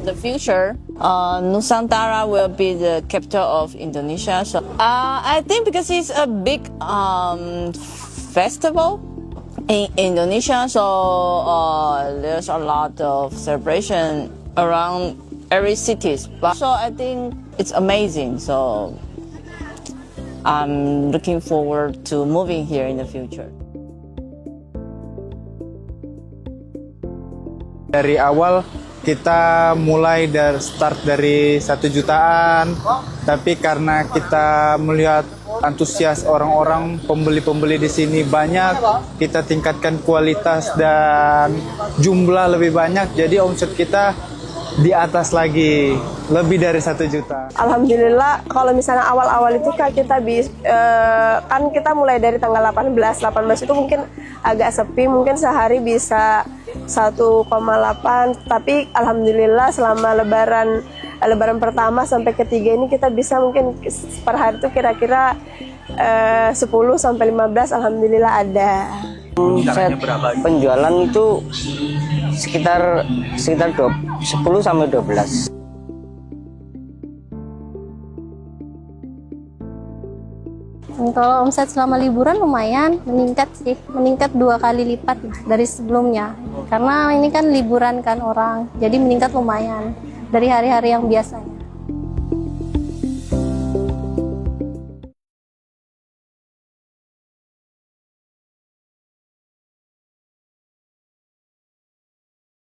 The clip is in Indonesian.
the future, Nusantara will be the capital of Indonesia. So I think because it's a big festival in Indonesia, so there's a lot of celebration around every cities. But so I think it's amazing. So I'm looking forward to moving here in the future. Dari awal kita mulai start dari 1 jutaan, tapi karena kita melihat antusias orang-orang, pembeli-pembeli di sini banyak, kita tingkatkan kualitas dan jumlah lebih banyak, jadi omset kita di atas lagi, lebih dari 1 juta. Alhamdulillah, kalau misalnya awal-awal itu kan kita kan kita mulai dari tanggal 18 itu mungkin agak sepi, mungkin sehari bisa 1,8, tapi alhamdulillah selama lebaran pertama sampai ketiga ini kita bisa mungkin per hari itu kira-kira 10 sampai 15 alhamdulillah ada. Penjualan itu sekitar 10 sampai 12. Kalau omset selama liburan lumayan meningkat sih, meningkat 2 kali lipat dari sebelumnya. Karena ini kan liburan kan orang, jadi meningkat lumayan dari hari-hari yang biasanya.